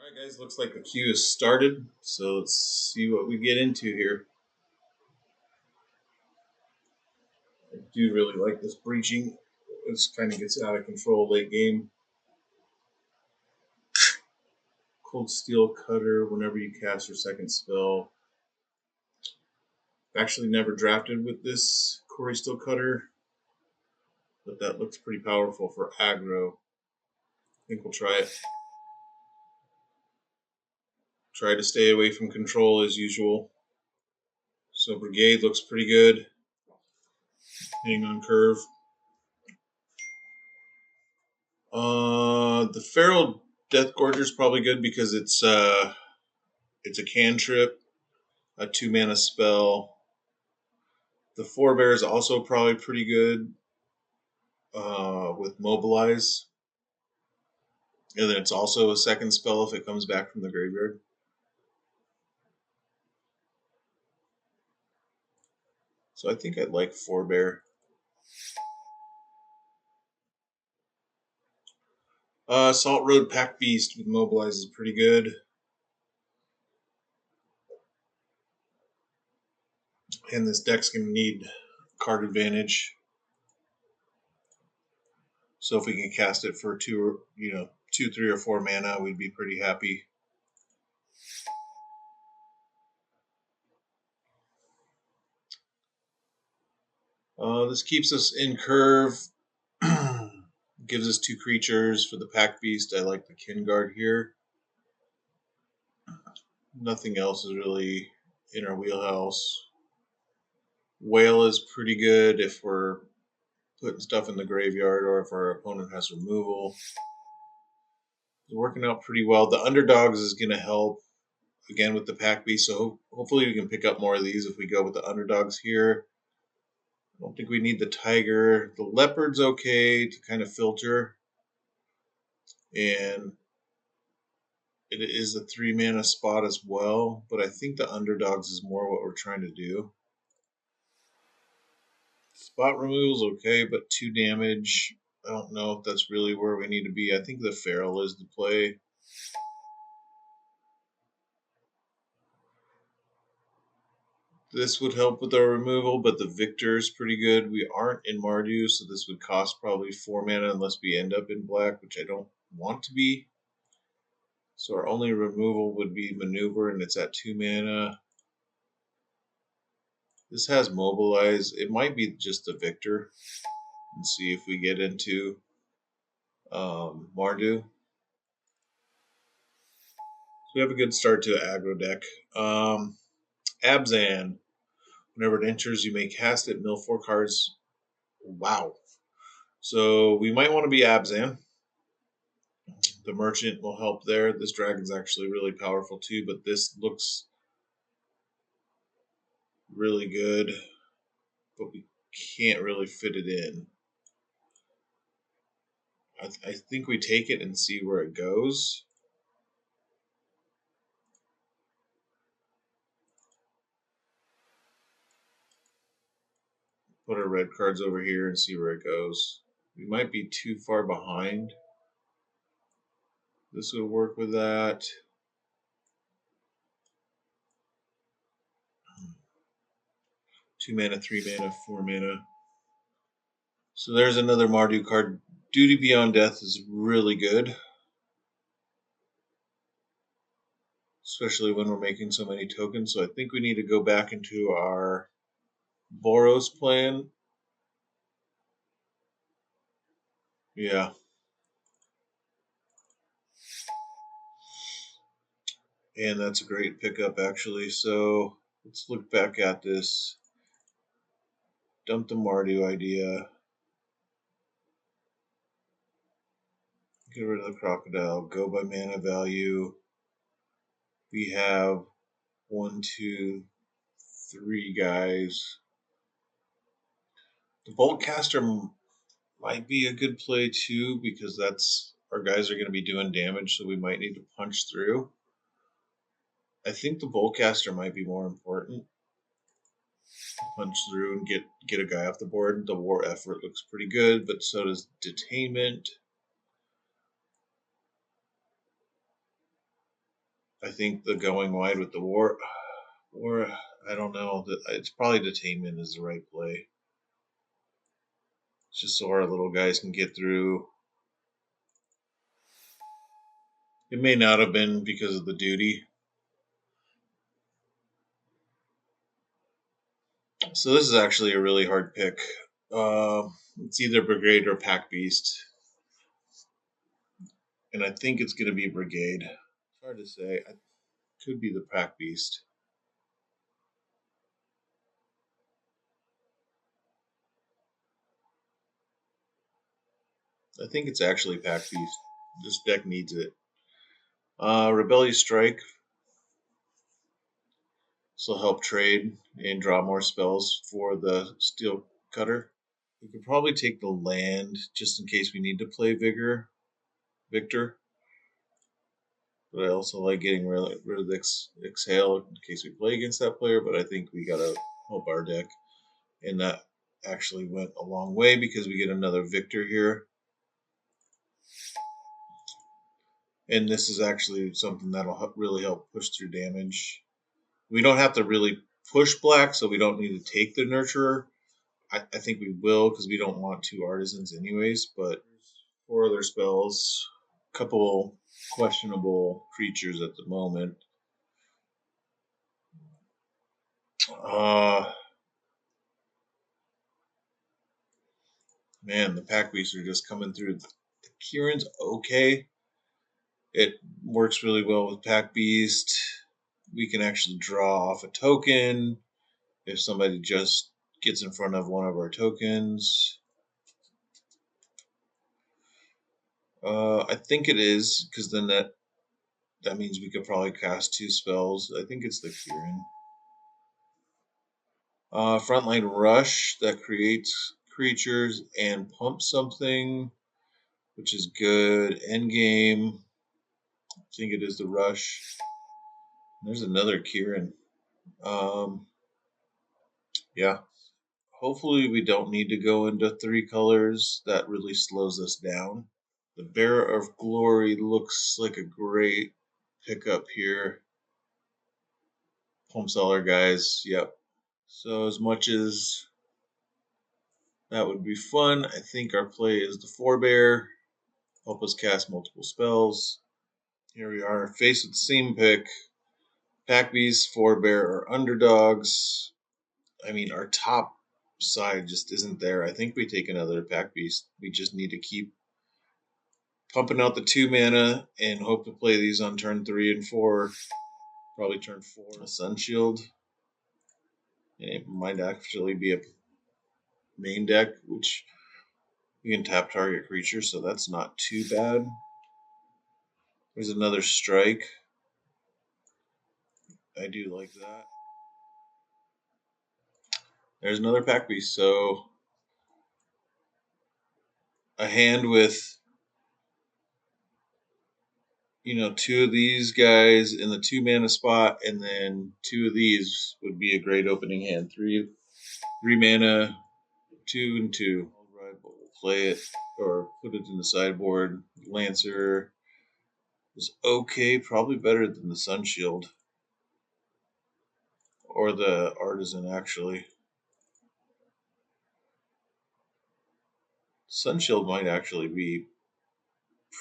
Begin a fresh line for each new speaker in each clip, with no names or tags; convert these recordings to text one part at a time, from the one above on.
Alright guys, looks like the queue has started, so let's see what we get into here. I do really like this breaching. This kind of gets out of control late game. Cold Steel Cutter whenever you cast your second spell. I've actually never drafted with this Cori-Steel Cutter, but that looks pretty powerful for aggro. I think we'll try it. Try to stay away from control as usual. So Brigade looks pretty good. Hitting on curve. The Feral Death Gorger is probably good because it's a cantrip, a 2-mana spell. The Forebear is also probably pretty good with Mobilize. And then it's also a second spell if it comes back from the graveyard. So I think I'd like Forebear. Saltroad Packbeast with Mobilize is pretty good. And this deck's going to need card advantage. So if we can cast it for 2, 3, or 4 mana, we'd be pretty happy. This keeps us in curve. Gives us 2 creatures for the Packbeast. I like the Kingard here. Nothing else is really in our wheelhouse. Whale is pretty good if we're putting stuff in the graveyard or if our opponent has removal. It's working out pretty well. The Underdogs is going to help, again, with the Packbeast, so hopefully we can pick up more of these if we go with the Underdogs here. I don't think we need the Tiger. The Leopard's okay to kind of filter. And it is a 3-mana spot as well, but I think the Underdogs is more what we're trying to do. Spot removal's okay, but 2 damage. I don't know if that's really where we need to be. I think the Feral is the play. This would help with our removal, but the Victor is pretty good. We aren't in Mardu, so this would cost probably 4 mana unless we end up in black, which I don't want to be. So our only removal would be Maneuver, and it's at 2 mana. This has Mobilize. It might be just the Victor. And see if we get into Mardu. So we have a good start to the aggro deck. Abzan. Whenever it enters, you may cast it, mill 4 cards. Wow. So we might want to be Abzan. The Merchant will help there. This dragon's actually really powerful too, but this looks really good. But we can't really fit it in. I think we take it and see where it goes. Put our red cards over here and see where it goes. We might be too far behind. This would work with that. Two mana, 3 mana, 4 mana. So there's another Mardu card. Duty Beyond Death is really good. Especially when we're making so many tokens. So I think we need to go back into our Boros plan. Yeah. And that's a great pickup actually. So let's look back at this. Dump the Mardu idea. Get rid of the Crocodile. Go by mana value. We have 1, 2, 3 guys. The Boltcaster might be a good play too because that's our guys are going to be doing damage, so we might need to punch through. I think the Boltcaster might be more important. Punch through and get a guy off the board. The War Effort looks pretty good, but so does Detainment. I think the going wide with the war, I don't know. It's probably Detainment is the right play. Just so our little guys can get through. It may not have been because of the duty. So this is actually a really hard pick. It's either Brigade or Packbeast. And I think it's going to be Brigade. It's hard to say. It could be the Packbeast. I think it's actually Packbeast. This deck needs it. Rebellious Strike. This will help trade and draw more spells for the Steel Cutter. We could probably take the land just in case we need to play Victor. But I also like getting rid of the Exhale in case we play against that player. But I think we gotta help our deck. And that actually went a long way because we get another Victor here. And this is actually something that'll really help push through damage. We don't have to really push black, so we don't need to take the Nurturer. I think we will because we don't want 2 Artisans anyways, but 4 other spells. A couple questionable creatures at the moment. Man, the Packbeasts are just coming through. The Kirin's okay. It works really well with Packbeast. We can actually draw off a token if somebody just gets in front of one of our tokens. I think it is, because then that means we could probably cast 2 spells. I think it's the Kirin. Frontline Rush that creates creatures and pumps something, which is good. Endgame, I think it is the Rush. There's another Kirin. Yeah. Hopefully we don't need to go into 3 colors. That really slows us down. The Bearer of Glory looks like a great pickup here. Pumps all our guys. Yep. So as much as that would be fun, I think our play is the Forebear. Help us cast multiple spells. Here we are, faced with the same pick. Packbeast, Forebear, or Underdogs. I mean, our top side just isn't there. I think we take another Packbeast. We just need to keep pumping out the 2 mana and hope to play these on turn 3 and 4. Probably turn 4. A Sunshield. It might actually be a main deck, which we can tap target creature, so that's not too bad. There's another Strike. I do like that. There's another Packbeast, so a hand with 2 of these guys in the 2 mana spot, and then 2 of these would be a great opening hand. 3 mana, 2 and 2. Alright, but we'll play it or put it in the sideboard. Lancer is okay, probably better than the Sunshield or the Artisan actually. Sunshield might actually be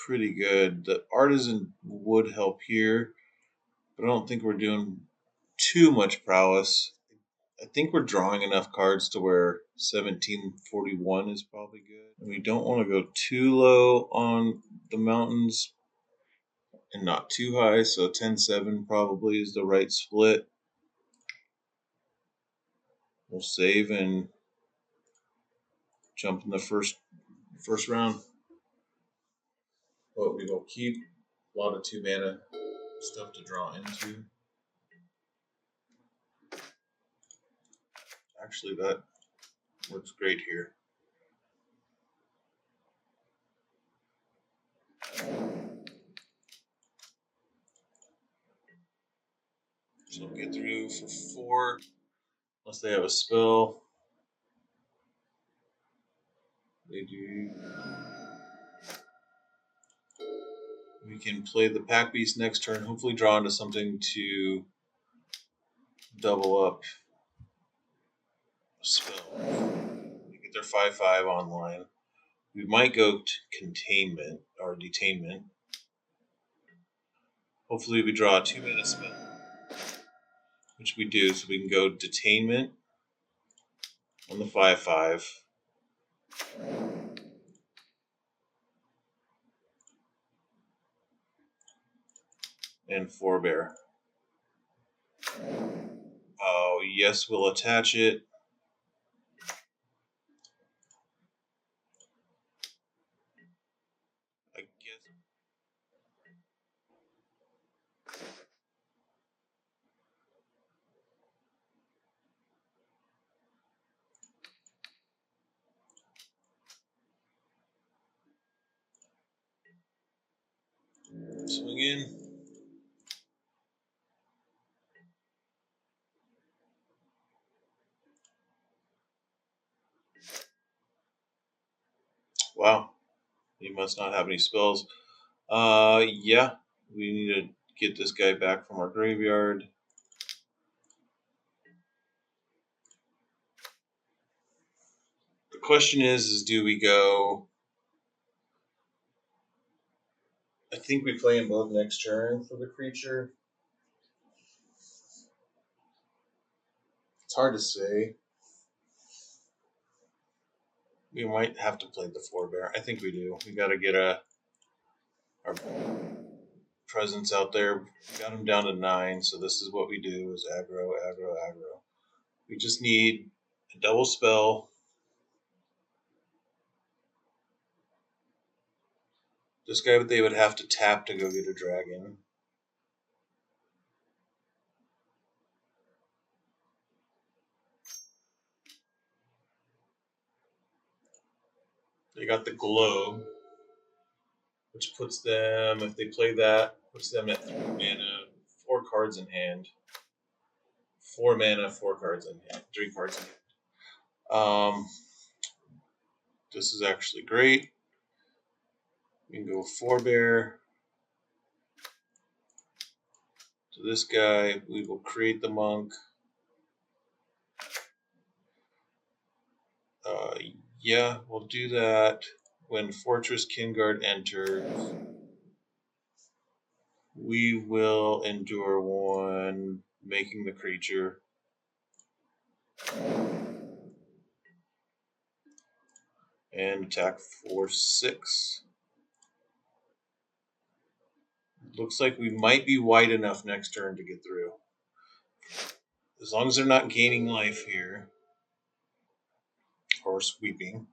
pretty good. The Artisan would help here, but I don't think we're doing too much prowess. I think we're drawing enough cards to where 1741 is probably good. And we don't want to go too low on the mountains and not too high, so 10-7 probably is the right split. We'll save and jump in the first round. But we will keep a lot of 2 mana stuff to draw into. Actually, that works great here. So get through for 4, unless they have a spell. They do. We We can play the Packbeast next turn, hopefully draw into something to double up spell. We get their 5/5 online. We might go to Containment or Detainment. Hopefully we draw a 2-mana spell, which we do, so we can go Detainment on the 5/5. And Forebear. Oh, yes, we'll attach it. I guess. Swing in. Wow. He must not have any spells. Yeah. We need to get this guy back from our graveyard. The question is do we go... I think we play him both next turn for the creature. It's hard to say. We might have to play the Forebear. I think we do. We got to get our presence out there. We got him down to 9, so this is what we do: is aggro, aggro, aggro. We just need a double spell. This guy, they would have to tap to go get a dragon. They got the Globe, which puts them, if they play that, puts them at 3 mana, 4 cards in hand. 4 mana, 4 cards in hand, 3 cards in hand. This is actually great. We can go Forebear. So this guy, we will create the monk. Yeah, we'll do that. When Fortress Kingguard enters, we will endure 1, making the creature. And attack for 6. Looks like we might be wide enough next turn to get through. As long as they're not gaining life here. Or sweeping.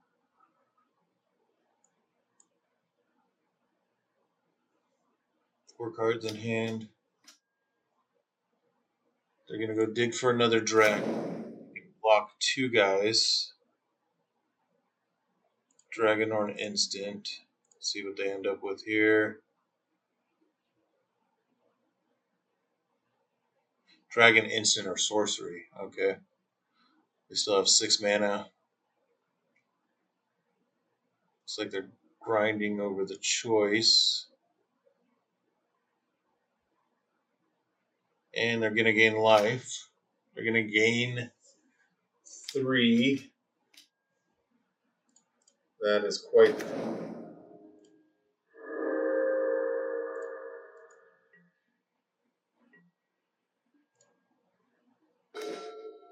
Four cards in hand. They're going to go dig for another dragon. Block 2 guys. Dragonborn instant. See what they end up with here. Dragon instant or sorcery. Okay. They still have 6 mana. Looks like they're grinding over the choice. And they're going to gain life. They're going to gain 3. That is quite...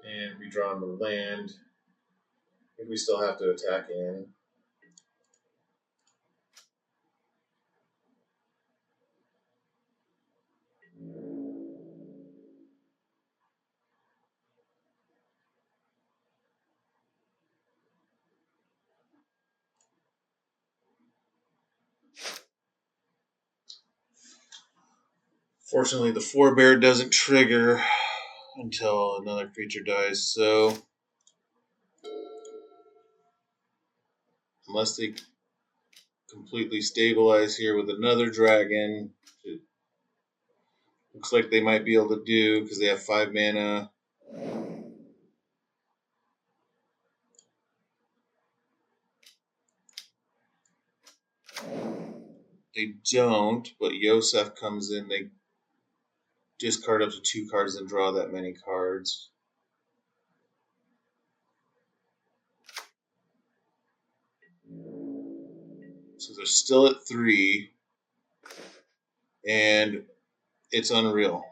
And we draw on the land. I think we still have to attack in. Fortunately, the Forebear doesn't trigger until another creature dies, so unless they completely stabilize here with another dragon, it looks like they might be able to do because they have 5 mana. They don't, but Yosef comes in. They discard up to 2 cards and draw that many cards. So they're still at 3. And it's unreal.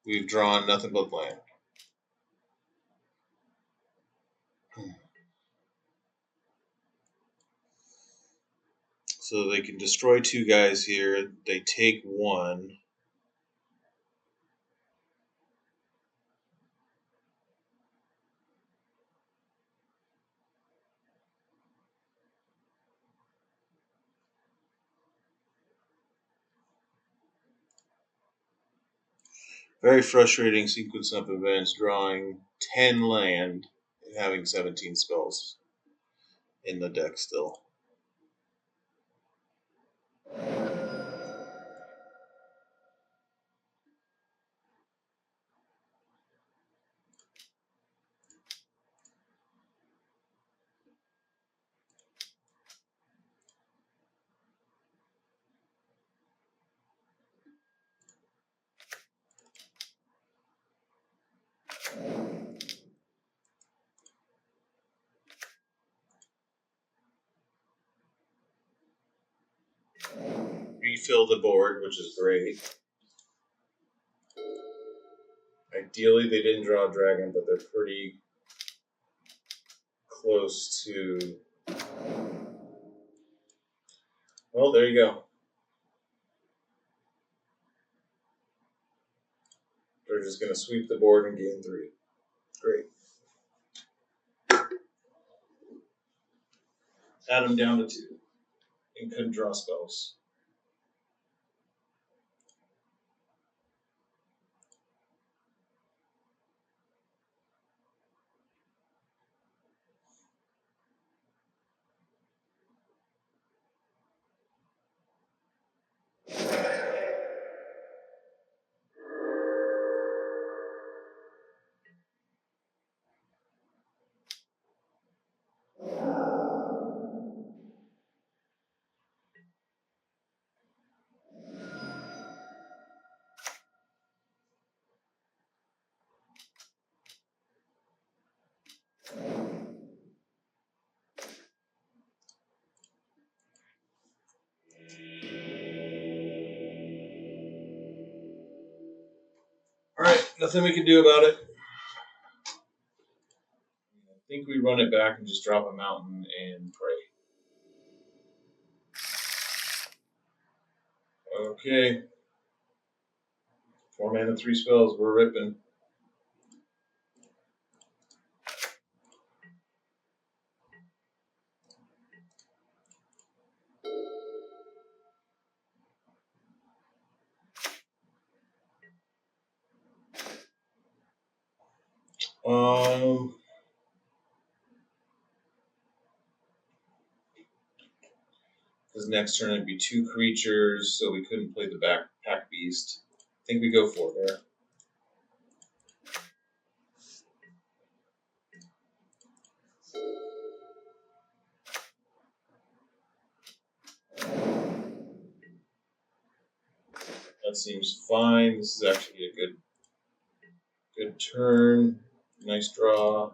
We've drawn nothing but land. So they can destroy 2 guys here. They take 1. Very frustrating sequence of events, drawing 10 land and having 17 spells in the deck still. Refill the board, which is great. Ideally, they didn't draw a dragon, but they're pretty close to... Well, there you go. They're just going to sweep the board and gain 3. Great. Add them down to 2. And couldn't draw spells. Alright, nothing we can do about it. I think we run it back and just drop a mountain and pray. Okay. 4 mana, 3 spells. We're ripping. Because next turn it'd be 2 creatures, so we couldn't play the Packbeast. I think we go for there. That seems fine. This is actually a good turn. Nice draw.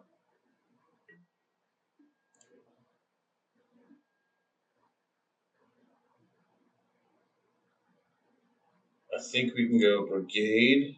I think we can go Brigade.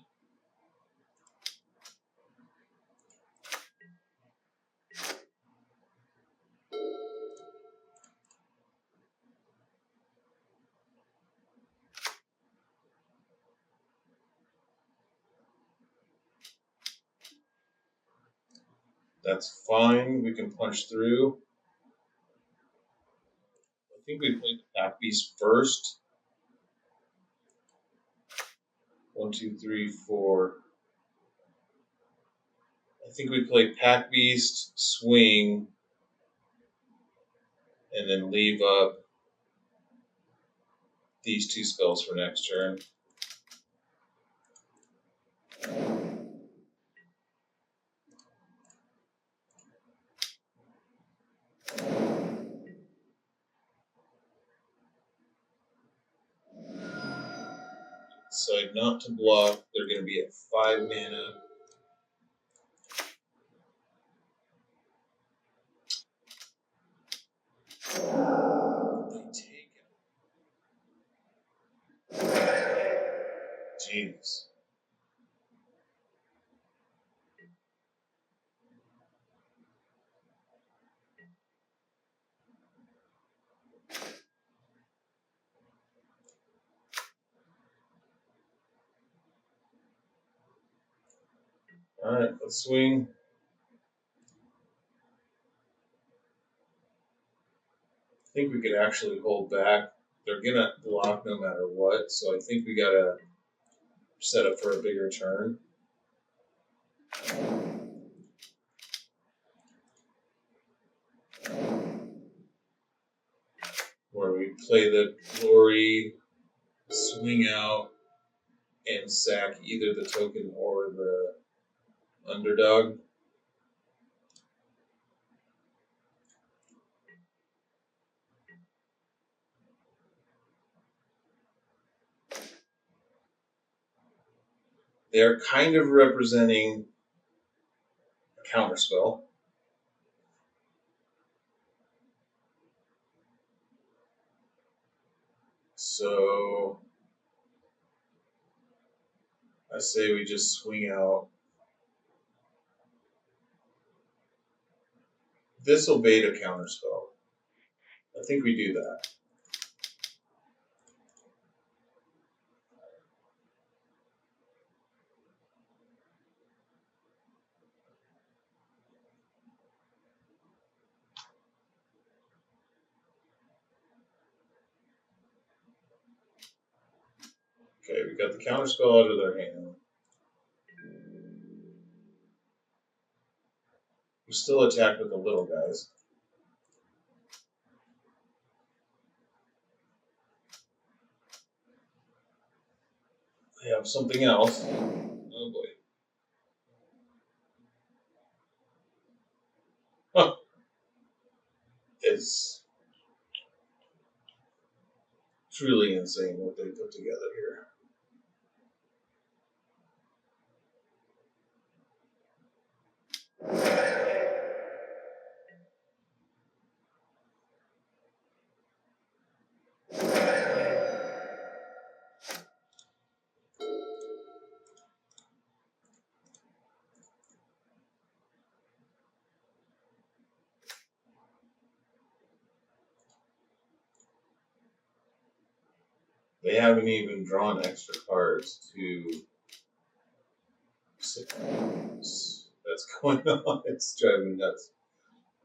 That's fine. We can punch through. I think we played the Packbeast first. 1, 2, 3, 4. I think we play Packbeast, swing, and then leave up these 2 spells for next turn. Decide not to block. They're going to be at 5 mana. They take it. Jeez. Alright, let's swing. I think we could actually hold back. They're going to block no matter what, so I think we got to set up for a bigger turn. Where we play the Glory, swing out, and sack either the token or the underdog. They're kind of representing a counterspell. So I say we just swing out. This will bait a counterspell. I think we do that. Okay, we got the counterspell out of their hand. We still attack with the little guys. They have something else. Oh boy. Huh. It's truly insane what they put together here. They haven't even drawn extra cards to that's going on. It's driving me nuts.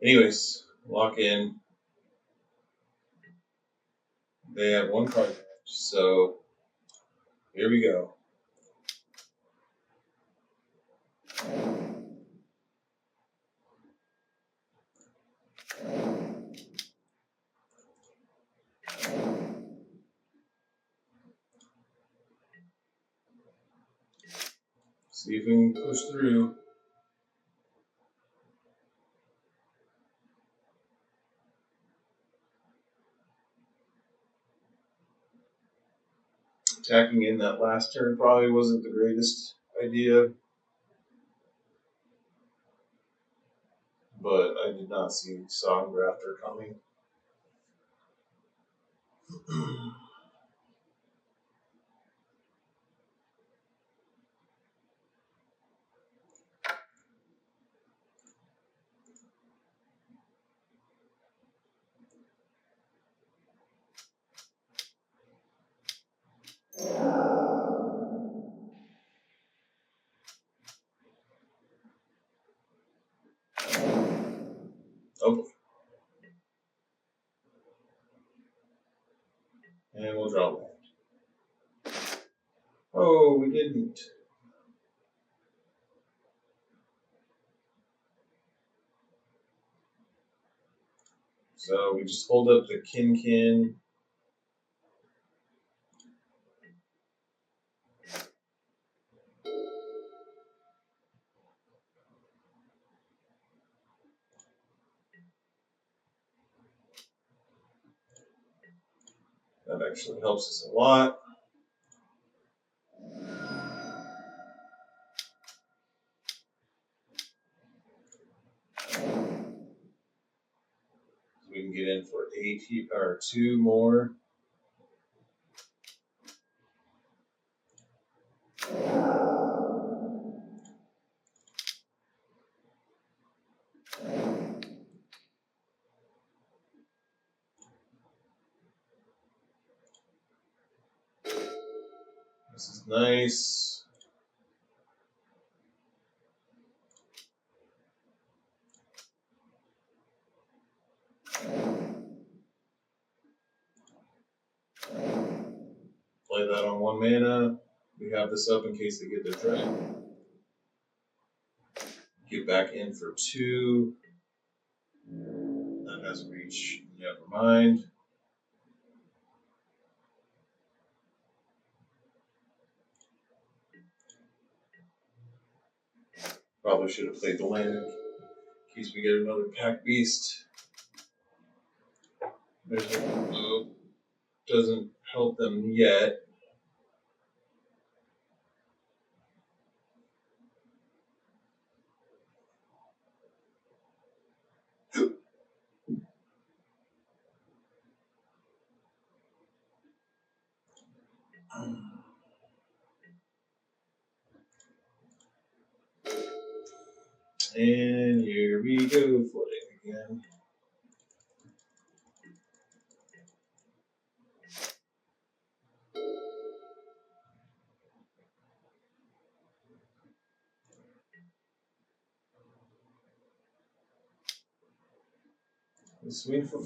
Anyways, lock in. They have one card match, so here we go. See if we can push through. Attacking in that last turn probably wasn't the greatest idea, but I did not see Songgrafter coming. Oh boy. And we'll draw land. Oh, we didn't. So we just hold up the Kin. That actually helps us a lot. can get in for 8 or 2 more. This is nice. Play that on 1 mana. We have this up in case they get their dragon. Get back in for 2. That has reach. Never mind. Probably should have played the land in case we get another Packbeast. There's a blue. Doesn't help them yet. And here we go, flooding again. We swing for 4.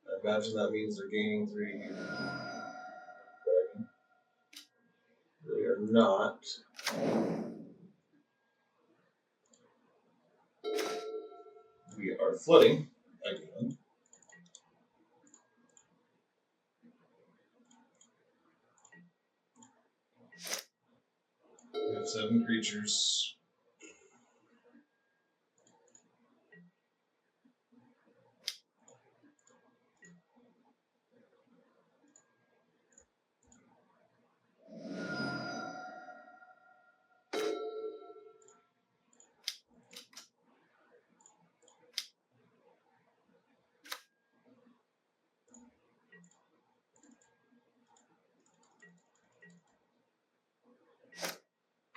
I imagine that means they're gaining 3 here. Dragon. They are not. We are flooding again. We have 7 creatures.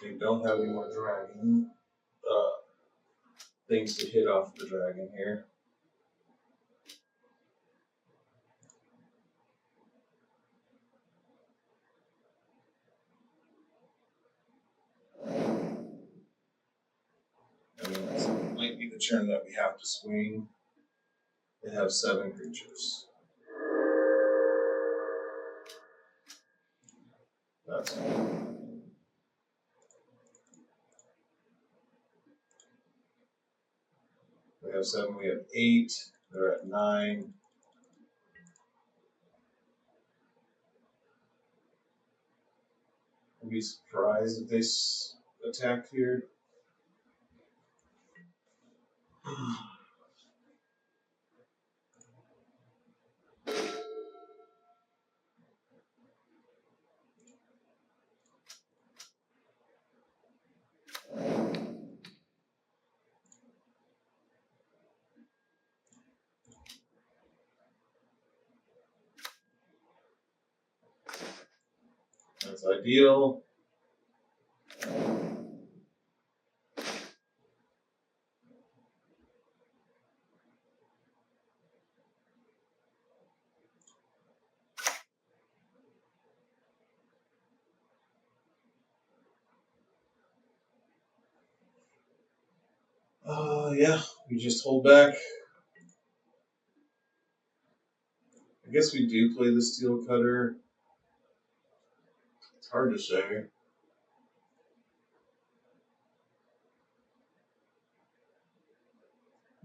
They don't have any more dragon things to hit off the dragon here. I mean, this might be the turn that we have to swing. They have 7 creatures. That's fine. We have 7, we have 8. They're at 9. I'd be surprised if they attack here. That's ideal. Yeah, we just hold back. I guess we do play the Steel Cutter. It's hard to say.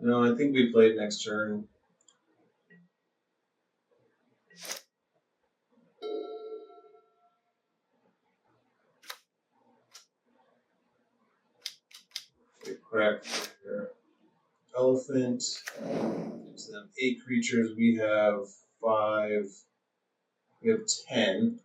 No, I think we play it next turn. We crack their elephant. Gives them 8 creatures. We have 5. We have 10.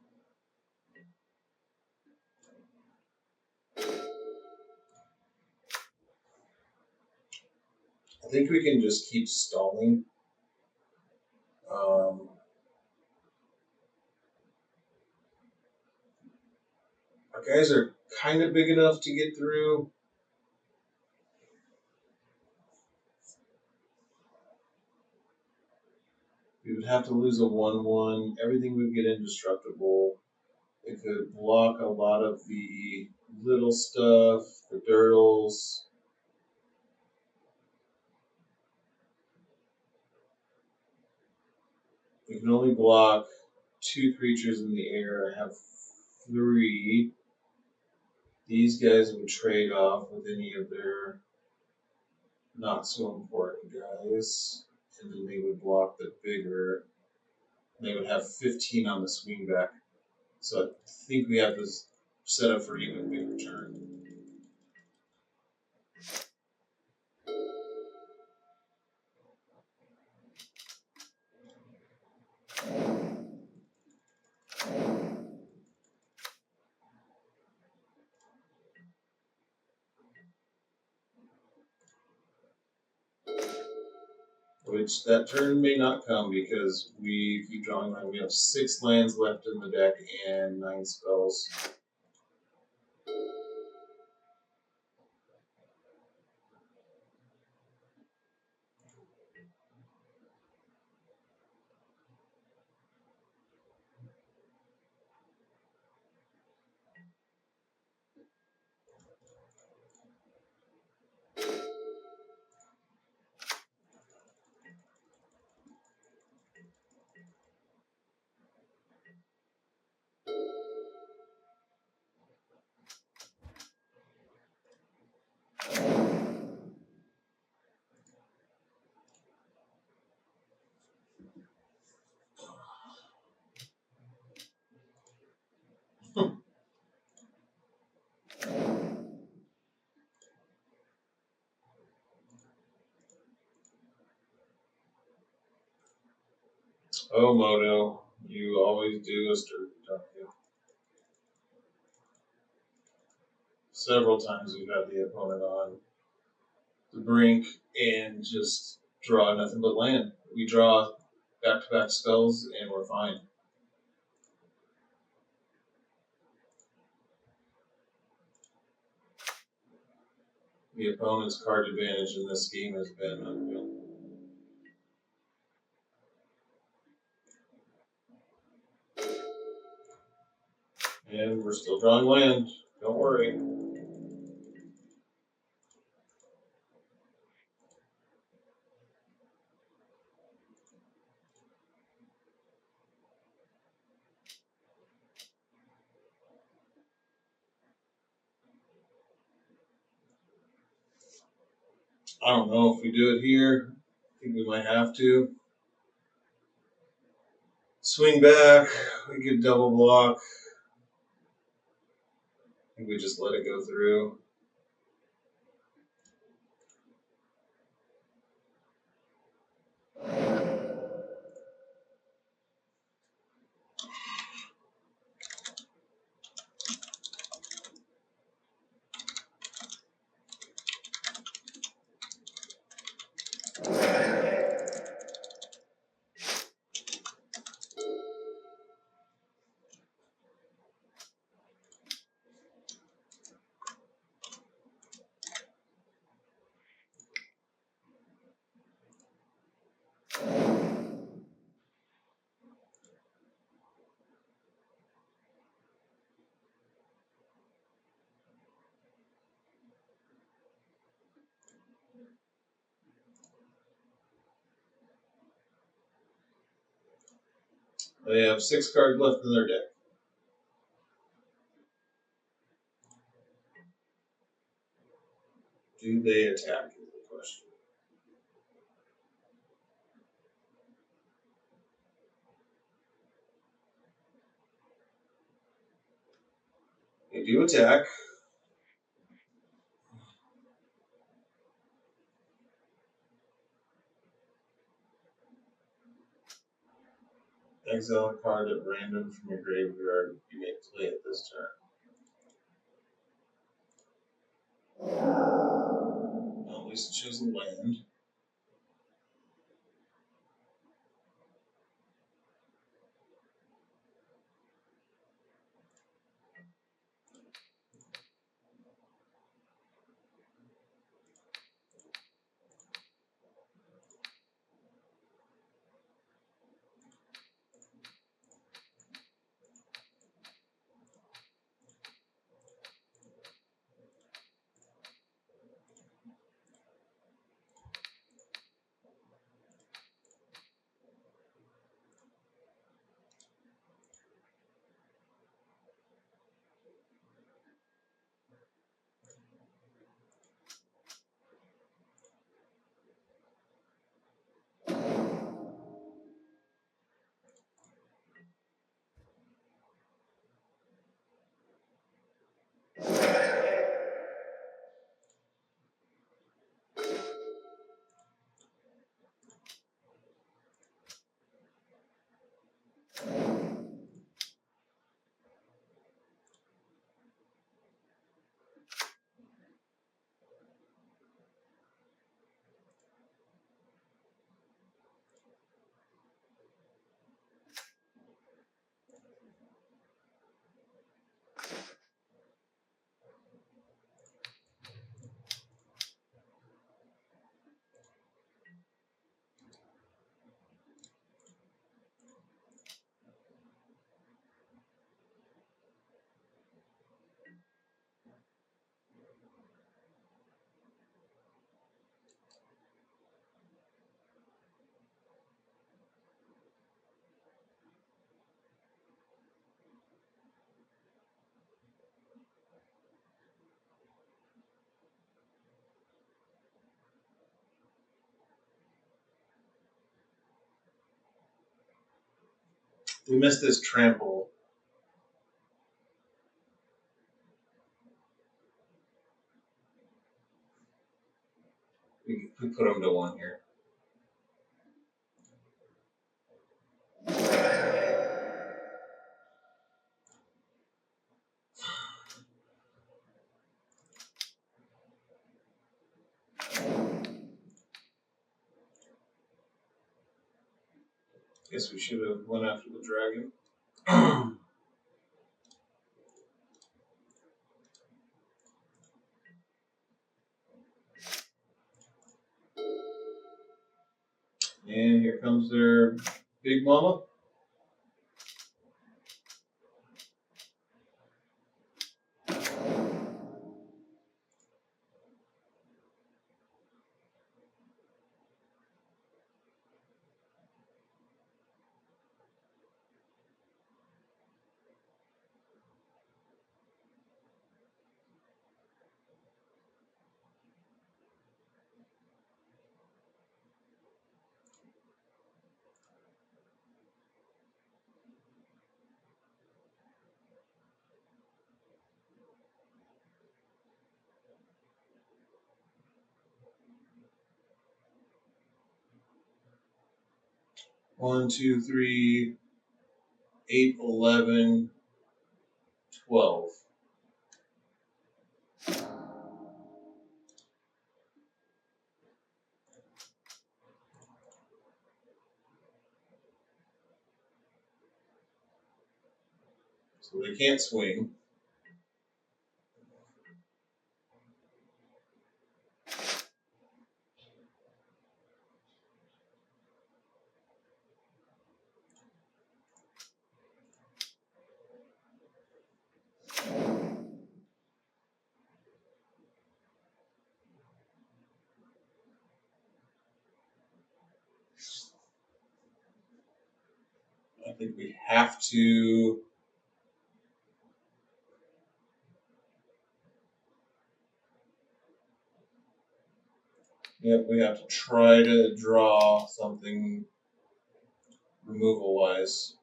I think we can just keep stalling. Our guys are kind of big enough to get through. We would have to lose a 1/1. Everything would get indestructible. It could block a lot of the little stuff, the dirtles. We can only block 2 creatures in the air. I have 3. These guys would trade off with any of their not so important guys. And then they would block the bigger. They would have 15 on the swing back. So I think we have this set up for even bigger turn. Which that turn may not come because we keep drawing land. We have 6 lands left in the deck and 9 spells. Oh, Moto, you always do a stir, don't you? Several times we've had the opponent on the brink and just draw nothing but land. We draw back-to-back spells and we're fine. The opponent's card advantage in this game has been unreal. And we're still drawing land. Don't worry. I don't know if we do it here. I think we might have to. Swing back. We could double block. I think we just let it go through. They have 6 cards left in their deck. Do they attack is the question. They do attack. Exile a card at random from your graveyard. You may play it this turn. Well, at least choose a land. We missed this trample. We put him to 1 here. Guess we should have went after the dragon. And here comes their big mama. One, 2, 3, 8, 11, 12. So they can't swing. I think we have to. Yep, we have to try to draw something removal-wise.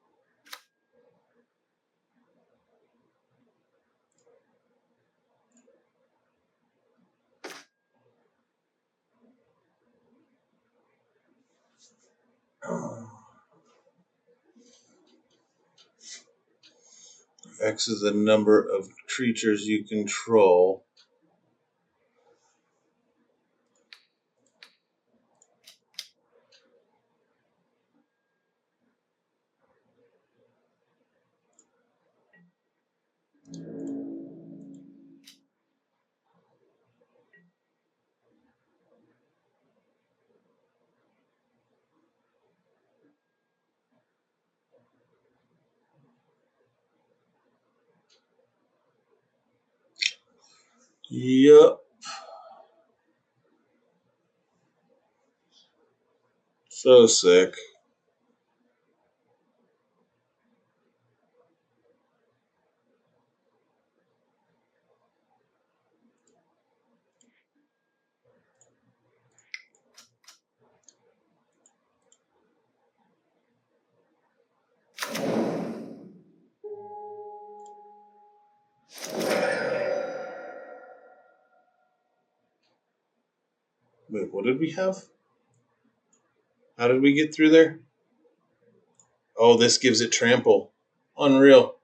X is the number of creatures you control. Yup. So sick. Wait, what did we have? How did we get through there? Oh, this gives it trample. Unreal.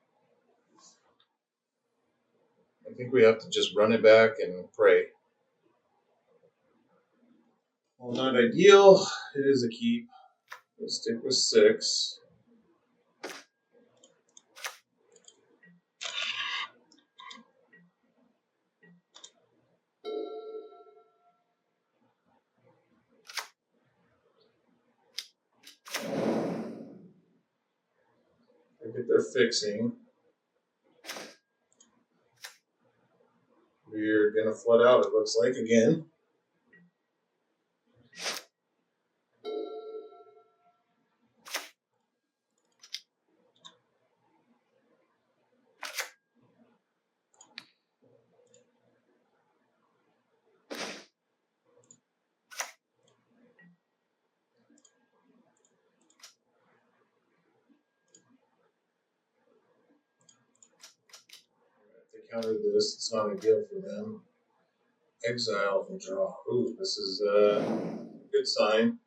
I think we have to just run it back and pray. Well, not ideal. It is a keep. We'll stick with 6. I get their fixing. We're going to flood out, it looks like, again. counter this. It's not ideal for them. Exile from draw. Ooh, this is a good sign.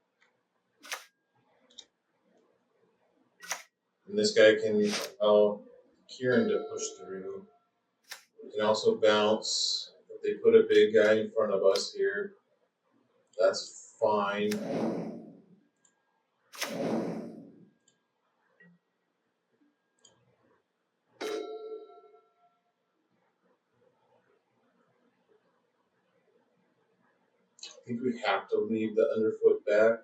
And this guy can allow Kirin to push through. We can also bounce. If they put a big guy in front of us here, that's fine. I think we have to leave the Underfoot back.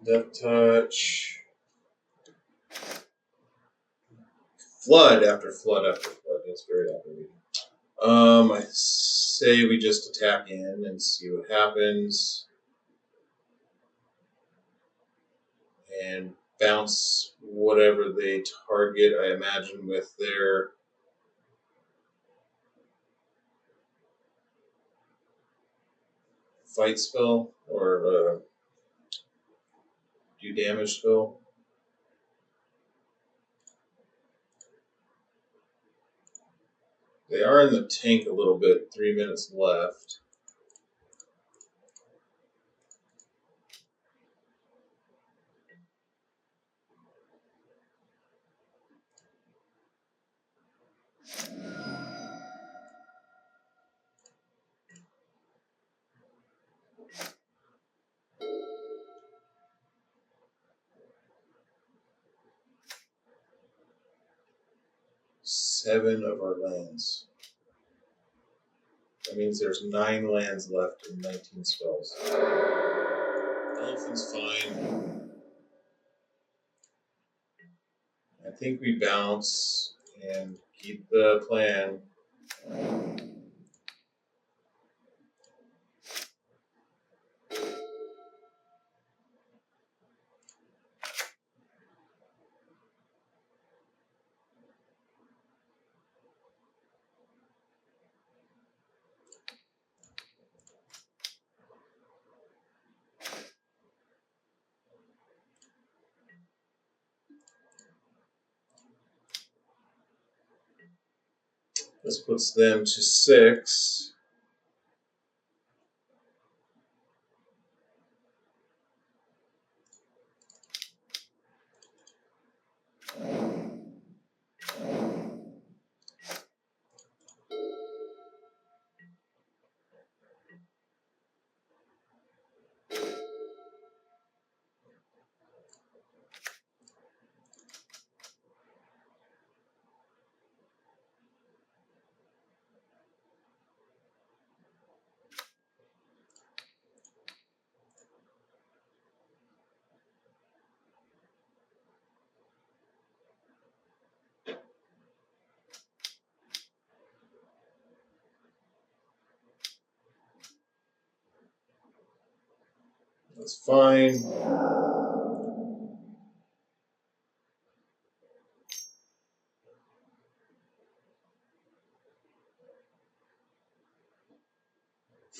Death touch. Flood after flood after flood. That's very operating. I say we just attack in and see what happens. And bounce whatever they target, I imagine, with their fight spell or do damage spell. They are in the tank a little bit. 3 minutes left. Seven of our lands. That means there's 9 lands left and 19 spells. Elephant's fine. I think we bounce and keep the plan. This puts them to 6. That's fine.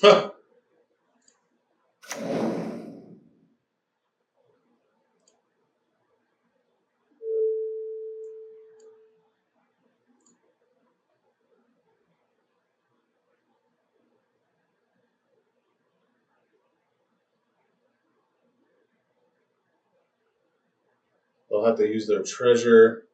Huh. They'll have to use their treasure.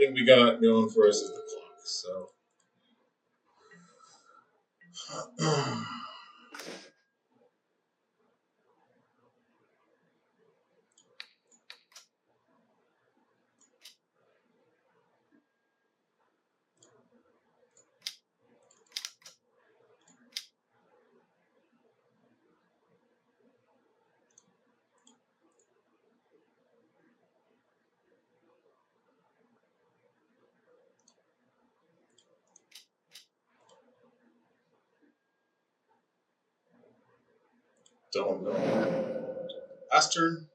thing we got going for us is the clock. So. Don't know. Last turn.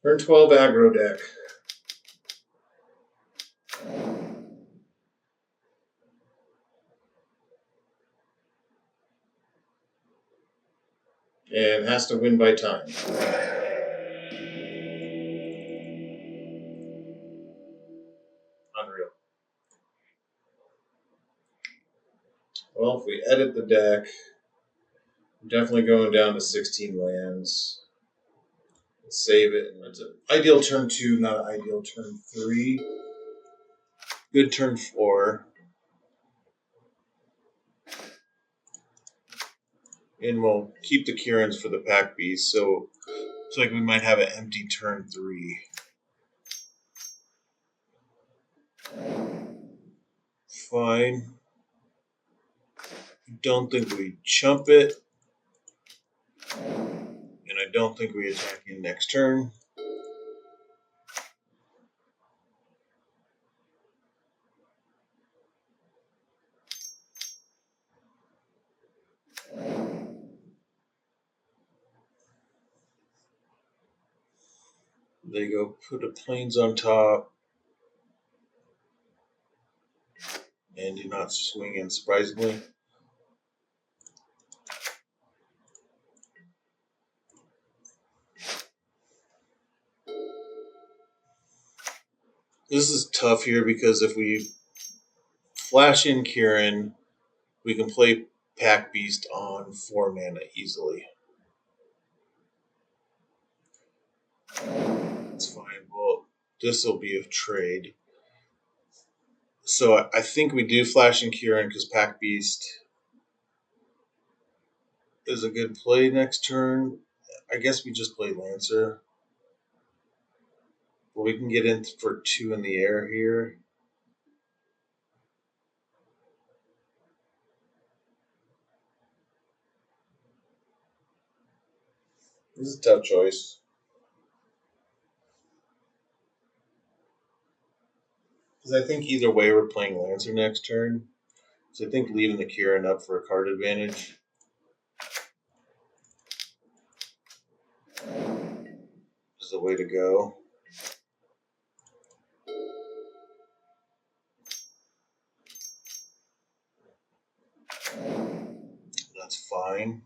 Turn 12 aggro deck. And has to win by time. Unreal. Well, if we edit the deck, I'm definitely going down to 16 lands. Let's save it. It's an ideal turn 2, not an ideal turn 3. Good turn 4. And we'll keep the Kirins for the Packbeast, so it's like we might have an empty turn 3. Fine. Don't think we chump it. And I don't think we attack in next turn. They go put the planes on top. And do not swing in, surprisingly. This is tough here because if we flash in Kirin, we can play Packbeast on 4 mana easily. That's fine. Well, this will be a trade. So I think we do flash in Kirin because Packbeast is a good play next turn. I guess we just play Lancer. But we can get in for 2 in the air here. This is a tough choice. Because I think either way we're playing Lancer next turn. So I think leaving the Kirin up for a card advantage is the way to go. That's fine.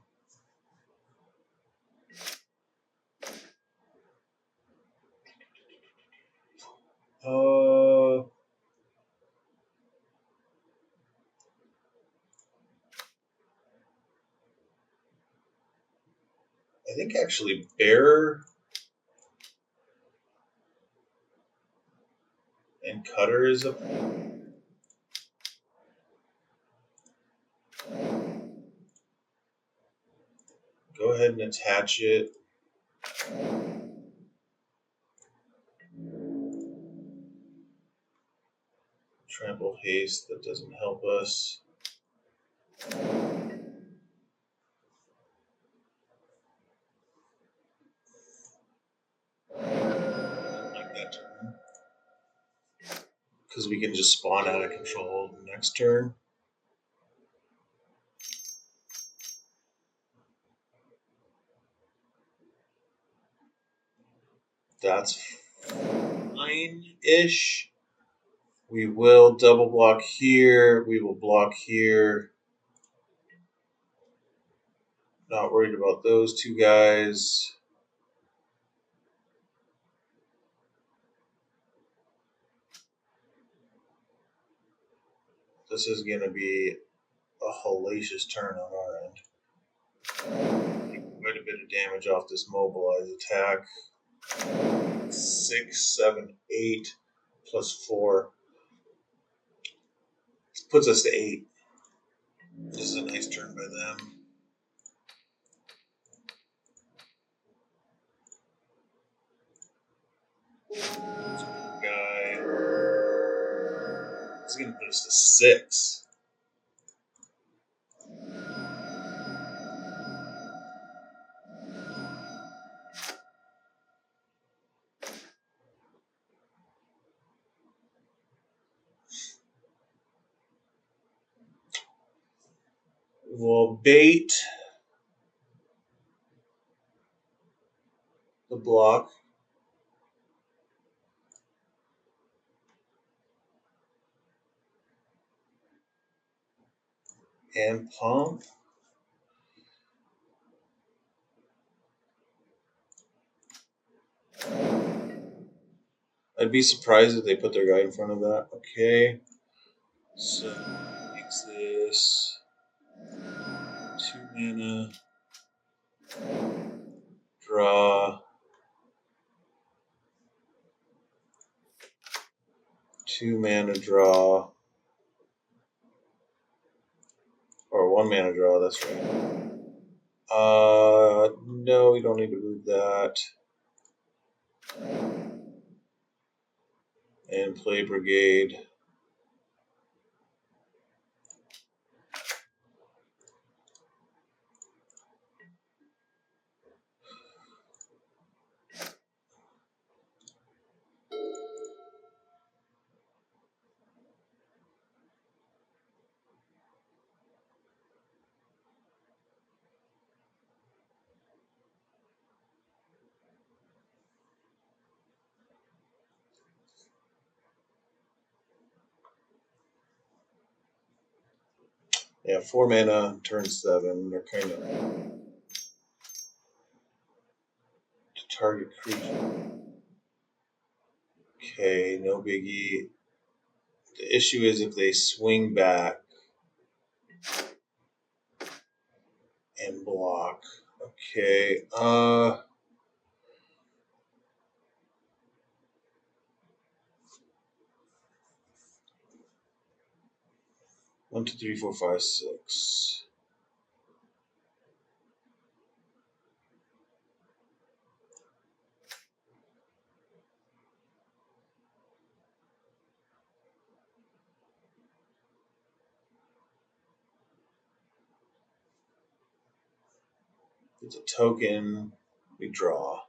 I think actually Bear and Cutter is a... Go ahead and attach it. Trample Haste, that doesn't help us. Like that because we can just spawn out of control next turn. That's fine-ish. We will double block here. We will block here. Not worried about those two guys. This is going to be a hellacious turn on our end. Quite a bit of damage off this mobilize attack. 6, 7, 8 plus 4. This puts us to 8. This is a nice turn by them. Guy. This is going to put us to 6. We'll bait the block. And pump. I'd be surprised if they put their guy in front of that. Okay. So makes this 2 mana. Draw. 2 mana draw. Or 1 mana draw, that's right. No, we don't need to move that. And play Brigade. Yeah, 4 mana, turn 7. They're kind of to target creature. Okay, no biggie. The issue is if they swing back and block. Okay, 1, 2, 3, 4, 5, 6. It's a token. We draw.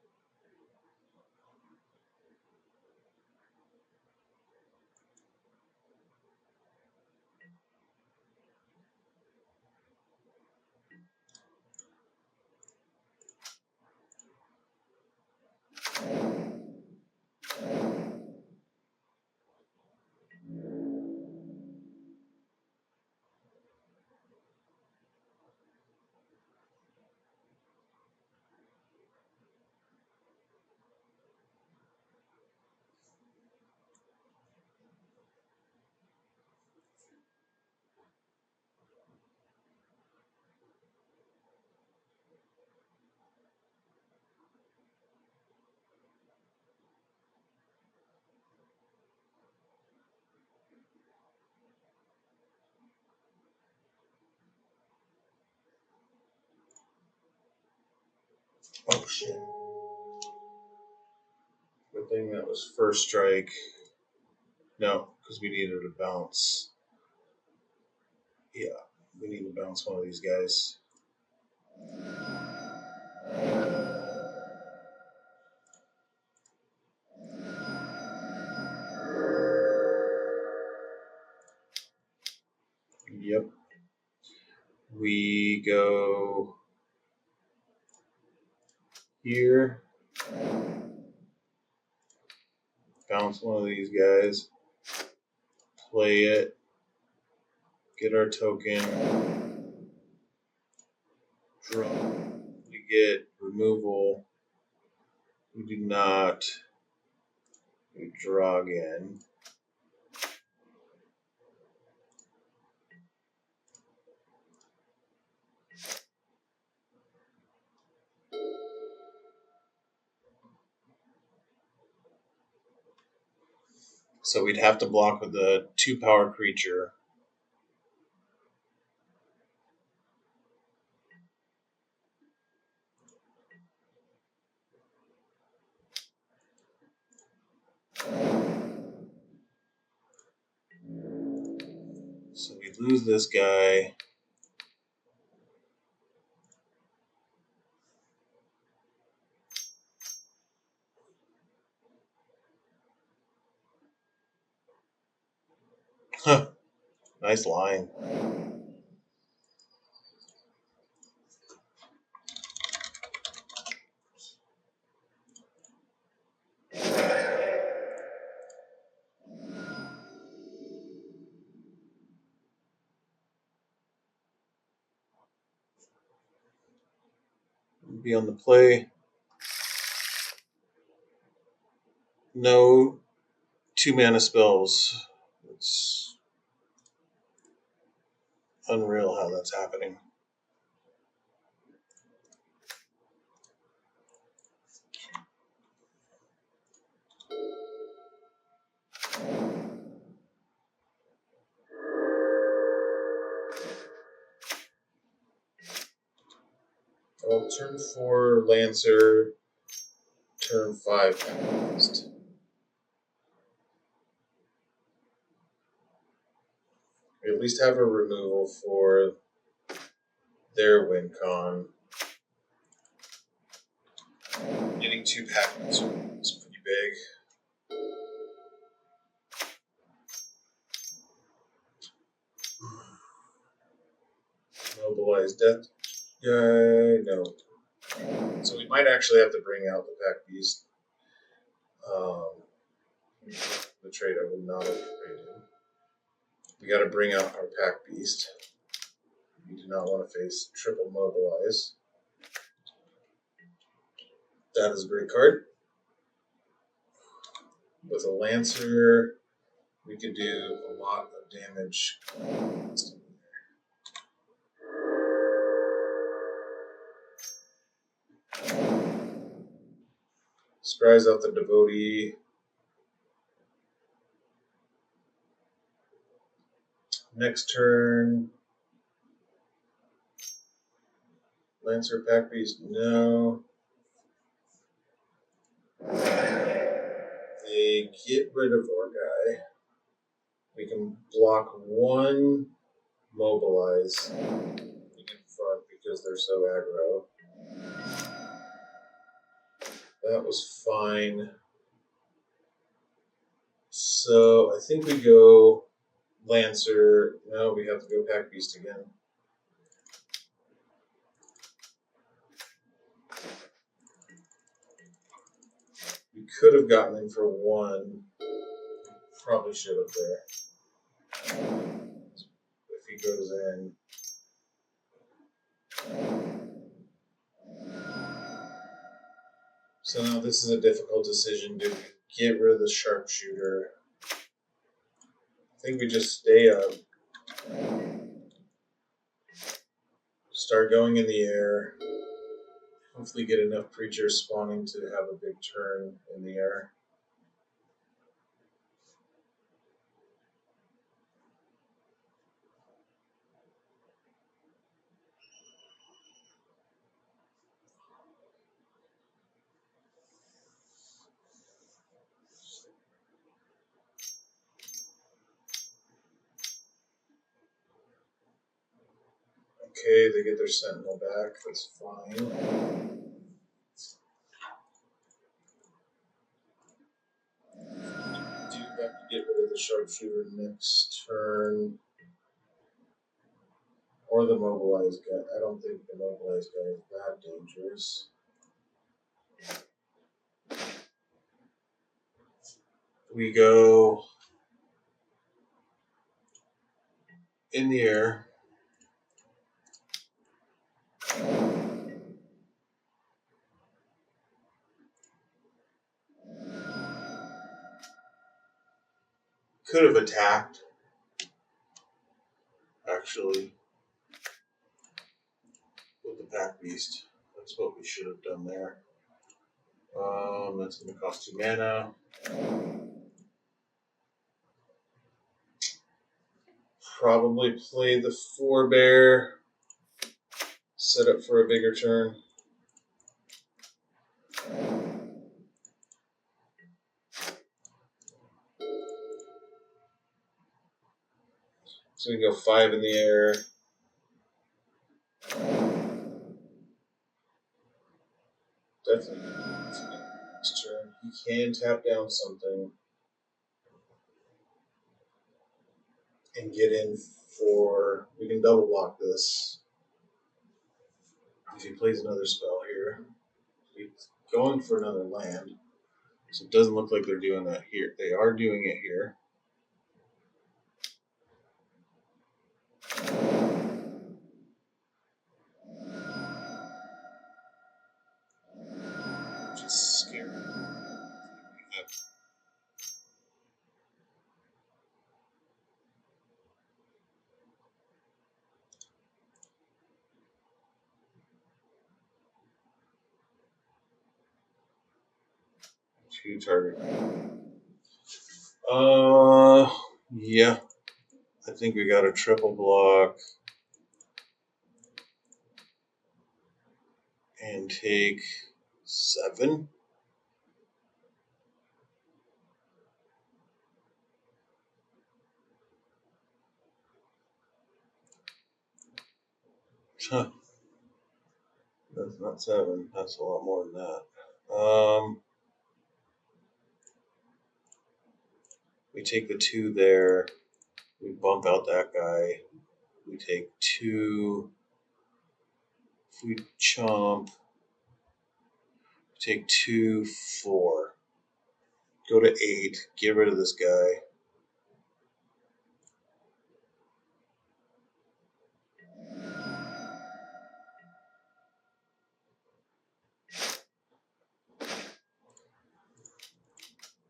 Oh shit. Good thing that was first strike. No, because we needed to bounce. Yeah, we need to bounce one of these guys. We go here, bounce one of these guys, play it, get our token, draw. We get removal. We do not. We draw again. So we'd have to block with a 2-power creature. So we lose this guy. Huh. Nice line. Be on the play. No 2-mana spells. It's unreal how that's happening. Well, turn 4 Lancer, turn 5 Packbeast. We at least have a removal for their win con. Getting 2 Packbeasts is pretty big. Mobilize Death Guy, no. So we might actually have to bring out the Packbeast. The trade I would not have traded. We got to bring out our Packbeast. We do not want to face triple mobilize. That is a great card. With a Lancer, we could do a lot of damage. Scries out the Devotee. Next turn, Lancer Packbeast, no. They get rid of our guy. We can block 1 mobilize in front because they're so aggro. That was fine. So I think we go Lancer. No, we have to go Packbeast again. We could have gotten him for 1. Probably should have there. If he goes in. So now this is a difficult decision. Do we get rid of the sharpshooter? I think we just stay up. Start going in the air. Hopefully get enough creatures spawning to have a big turn in the air. Okay, they get their Sentinel back. That's fine. We do have to get rid of the sharpshooter next turn. Or the mobilized guy. I don't think the mobilized guy is that dangerous. We go in the air. Could have attacked, actually, with the Packbeast. That's what we should have done there. That's going to cost 2 mana. Probably play the Forebear. Set up for a bigger turn. So we go 5 in the air. Definitely next turn. He can tap down something and get in for. We can double block this if he plays another spell here. He's going for another land, so it doesn't look like they're doing that here. They are doing it here. Which is scary. Two target. Yeah. I think we got a triple block and take 7. Huh. That's not 7. That's a lot more than that. We take the 2 there. We bump out that guy. We take 2. If we chomp, take 2, 4. Go to 8. Get rid of this guy.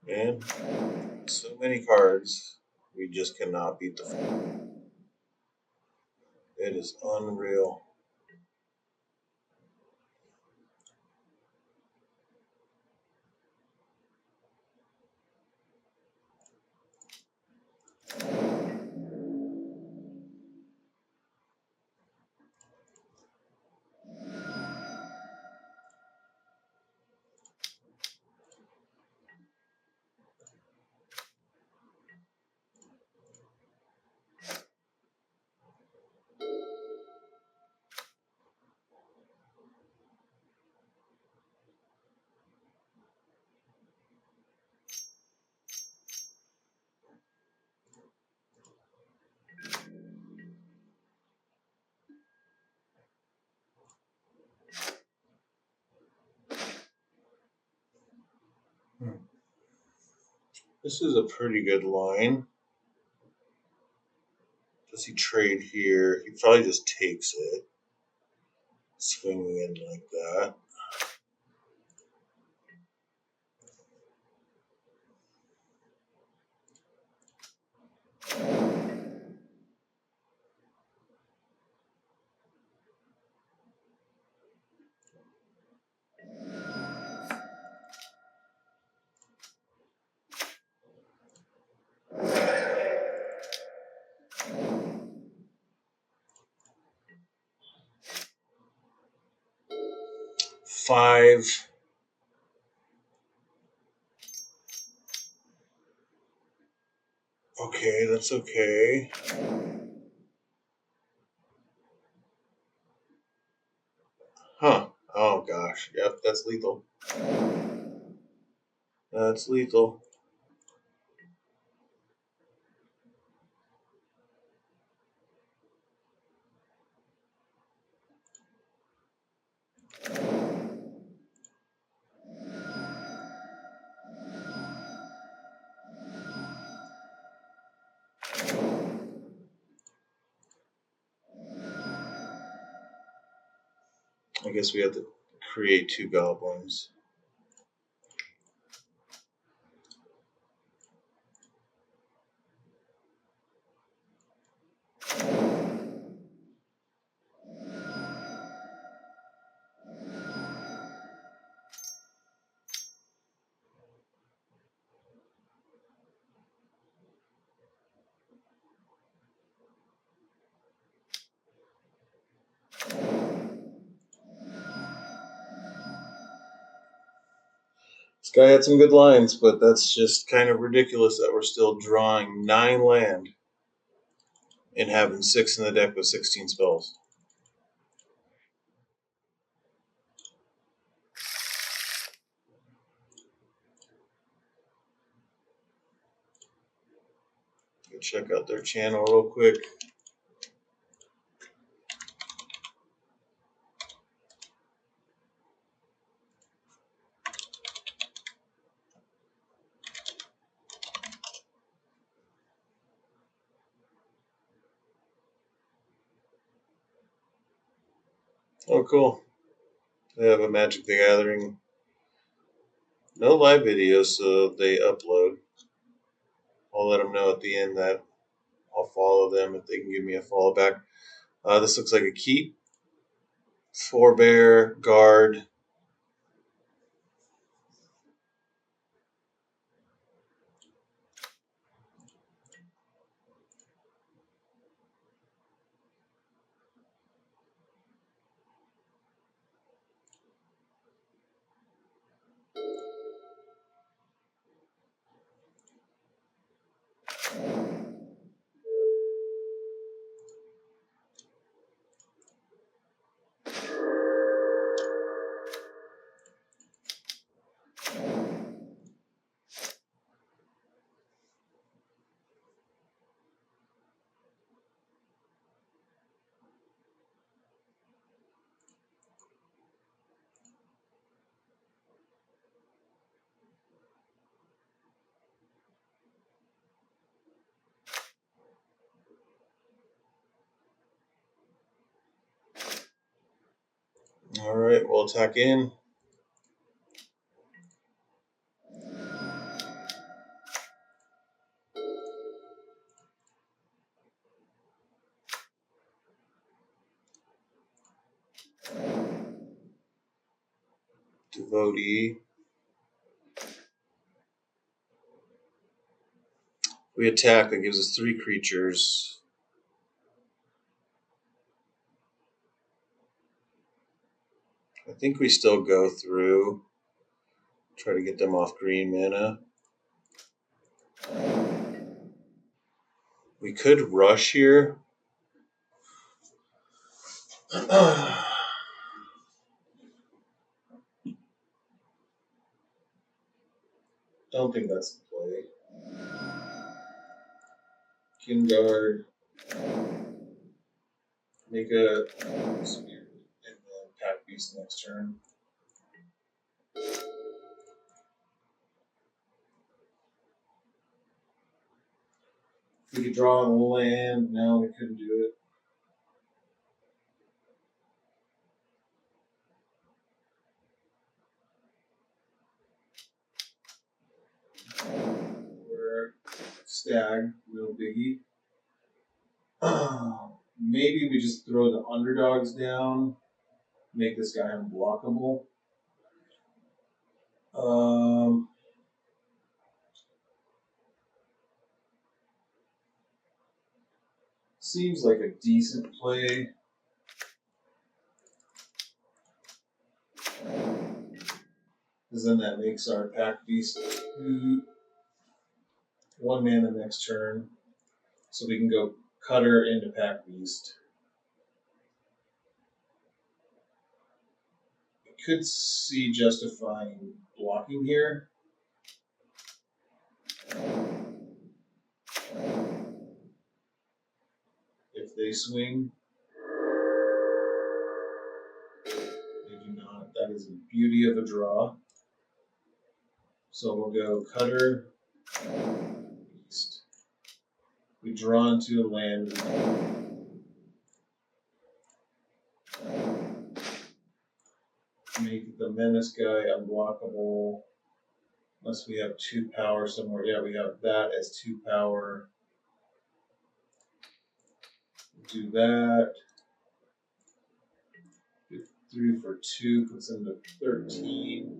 And so many cards. We just cannot beat the fight. It is unreal. This is a pretty good line. Does he trade here? He probably just takes it. Swinging in like that. Five. Okay, that's okay. Huh. Oh gosh. Yep, that's lethal. That's lethal. I guess we have to create 2 goblins. This guy had some good lines, but that's just kind of ridiculous that we're still drawing 9 land and having 6 in the deck with 16 spells. Go check out their channel real quick. Oh, cool. They have a Magic the Gathering. No live videos, so they upload. I'll let them know at the end that I'll follow them if they can give me a follow back. This looks like a keep. Forebear, guard. Alright, we'll attack in. Devotee. We attack, that gives us 3 creatures. I think we still go through. Try to get them off green mana. We could rush here. Don't think that's the play. Guard. Make a spear and then Packbeast next turn. We could draw on a land. No, we couldn't do it. We're stag, no biggie. Maybe we just throw the underdogs down, make this guy unblockable. Seems like a decent play. Because then that makes our Packbeast 1 mana next turn. So we can go Cutter into Packbeast. I could see justifying blocking here. If they swing. They do not. That is the beauty of a draw. So we'll go Cutter, Beast. We draw into a land. make the menace guy unblockable. Unless we have 2 power somewhere. Yeah, we have that as 2 power. Do that. 3 for 2 puts him to 13.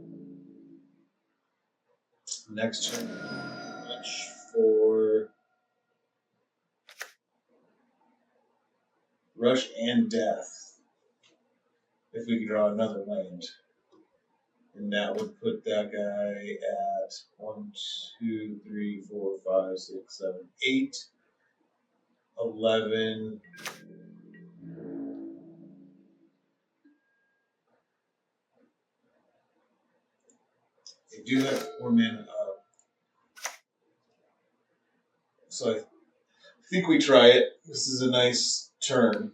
Next turn, much for Rush and Death. If we can draw another land. And that would put that guy at 1, 2, 3, 4, 5, 6, 7, 8, 11. They do have 4 mana up. So I think we try it. This is a nice turn.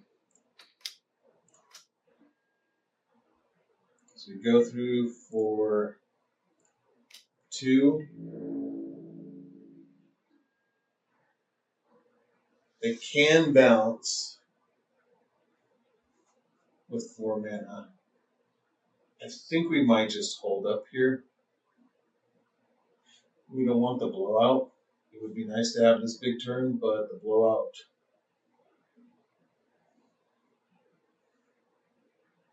So we go through for 2. They can bounce with 4 mana. I think we might just hold up here. We don't want the blowout. It would be nice to have this big turn, but the blowout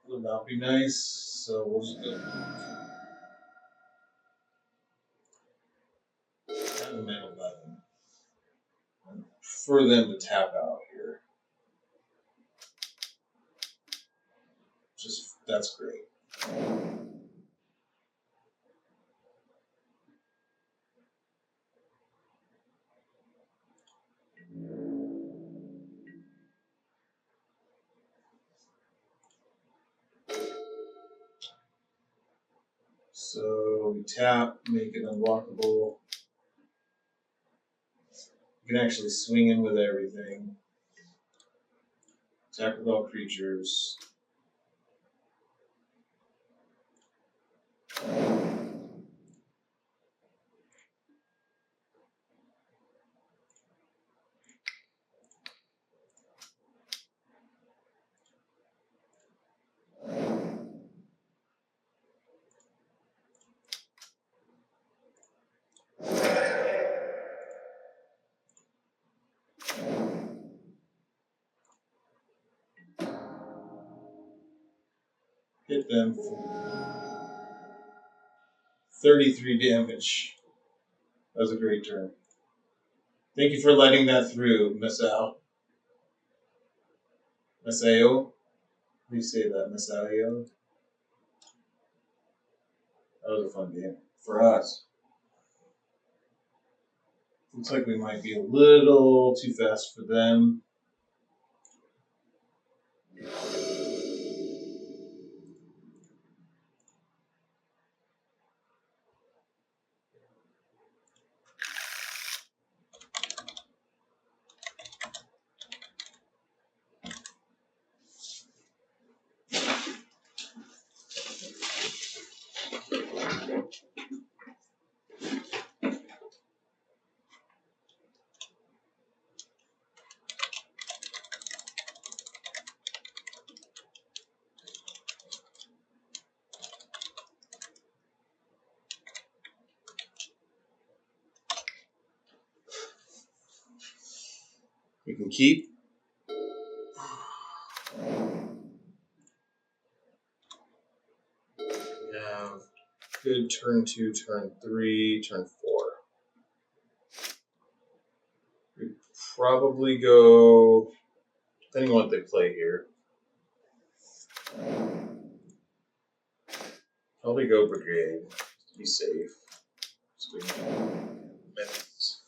would not be nice. So we'll just go have them at 11. For them to tap out here. Just, that's great. So we tap, make it unblockable. You can actually swing in with everything. Attack with all creatures. Hit them for 33 damage. That was a great turn. Thank you for letting that through, Masao. Masao? How do you say that? Masao? That was a fun game. For us. Looks like we might be a little too fast for them. We can keep. We have good turn 2, turn 3, turn 4. We probably go, depending on what they play here, probably go Brigade to be safe. So we have minutes.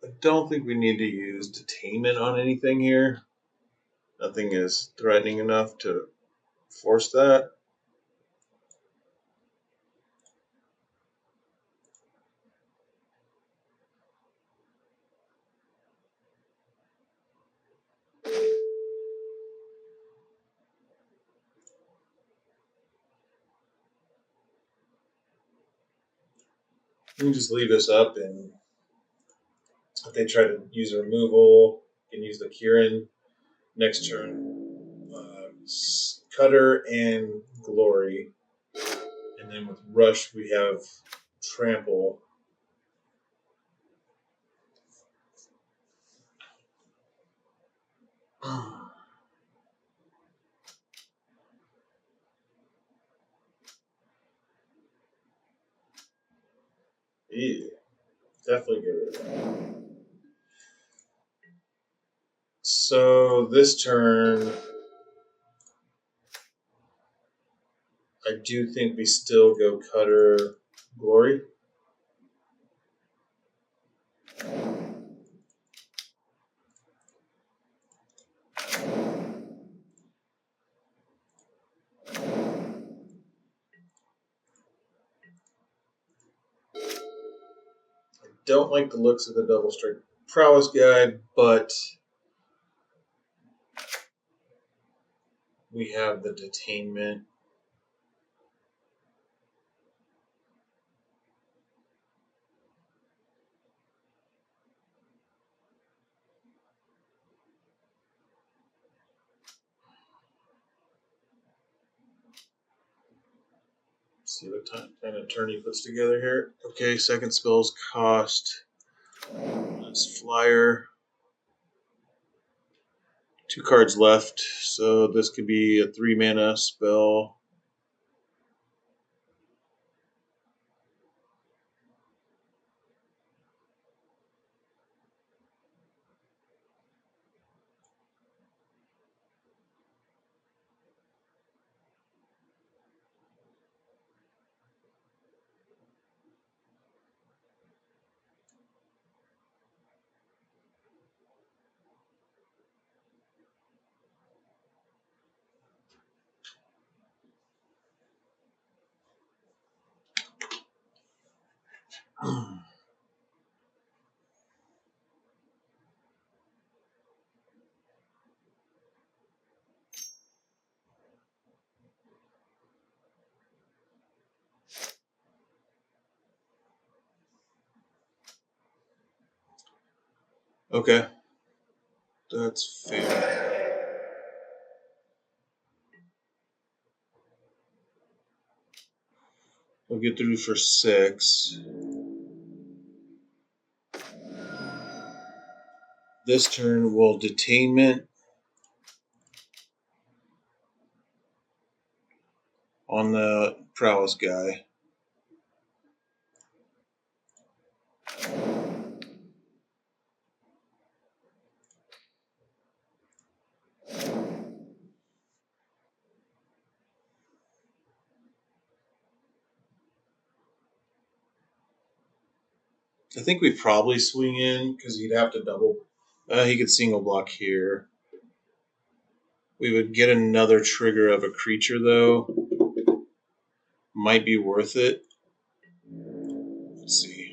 I don't think we need to use Detainment on anything here. Nothing is threatening enough to force that. You can just leave this up, and if they try to use a removal, you can use the Kirin next turn. Cutter and Glory. And then with Rush, we have Trample. Yeah, definitely get rid of that. So this turn, I do think we still go Cutter Glory. Don't like the looks of the Double Strike Prowess guide, but we have the Detainment. See what kind of turn he puts together here. Okay, second spell's cost. That's Flyer. 2 cards left, so this could be a 3 mana spell. Okay, that's fair. We'll get through for 6. This turn will Detainment on the Prowess guy. I think we probably swing in because he'd have to double. He could single block here. We would get another trigger of a creature, though. Might be worth it. Let's see.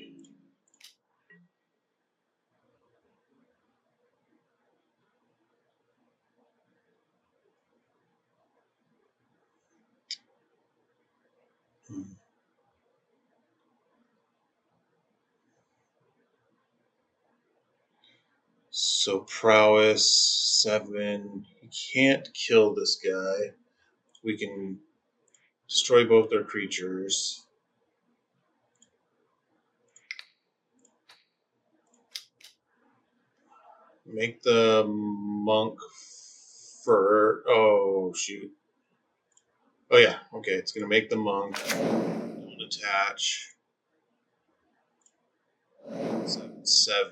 So Prowess 7. You can't kill this guy. We can destroy both their creatures. Make the monk fur. Oh, shoot. Oh, yeah. Okay, it's going to make the monk. Don't attach. 7.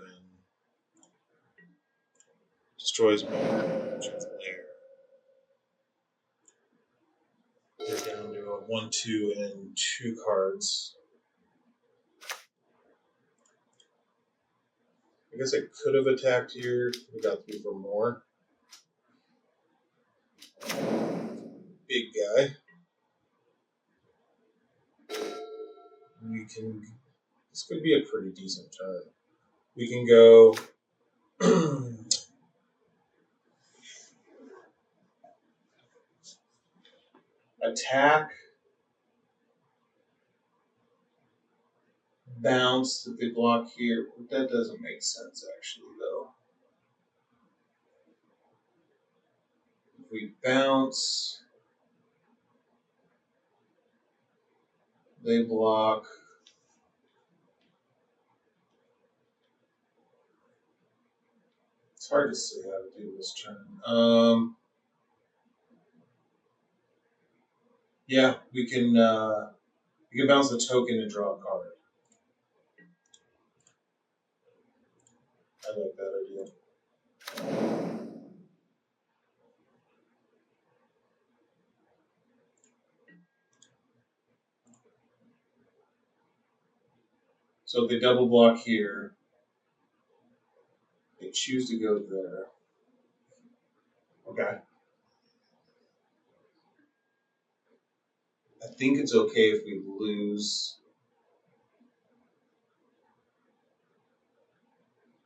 Destroys both creatures there. They're down to a 1/2 and 2 cards. I guess I could have attacked here. We got 3 for more. Big guy. We can. This could be a pretty decent turn. We can go. Attack bounce that they block here. That doesn't make sense, actually, though. If we bounce, they block. It's hard to say how to do this turn. Yeah, we can bounce the token and draw a card. I like that idea. So if they double block here, they choose to go there. Okay. I think it's okay if we lose.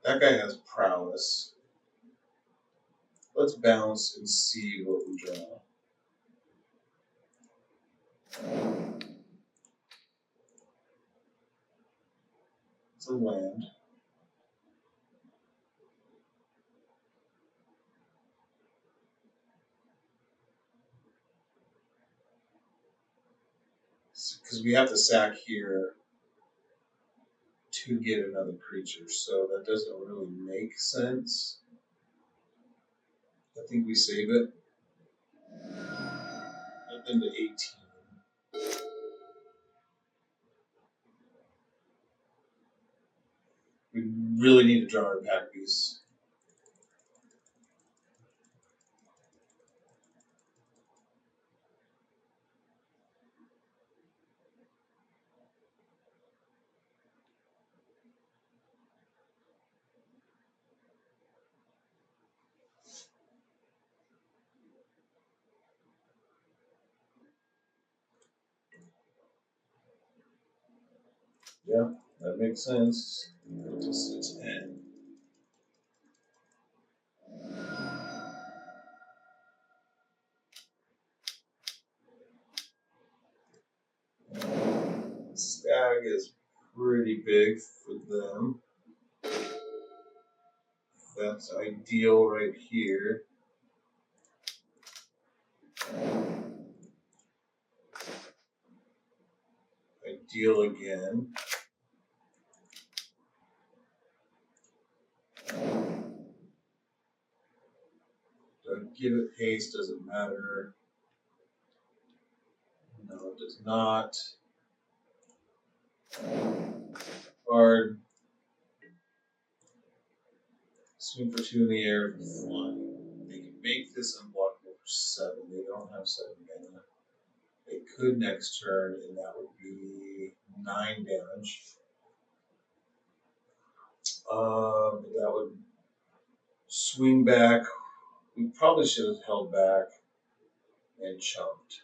That guy has prowess. Let's bounce and see what we draw. It's a land. Because we have to sack here to get another creature, so that doesn't really make sense. I think we save it. Up into 18. We really need to draw our Packbeast. Yeah, that makes sense. Just a 10. Stag is pretty big for them. That's ideal right here. Ideal again. Do I give it haste? Does it matter? No, it does not. Card. Swing for 2 in the air for flying. They can make this unblockable for 7. They don't have 7 mana. They could next turn, and that would be 9 damage. That would swing back. We probably should have held back and chunked.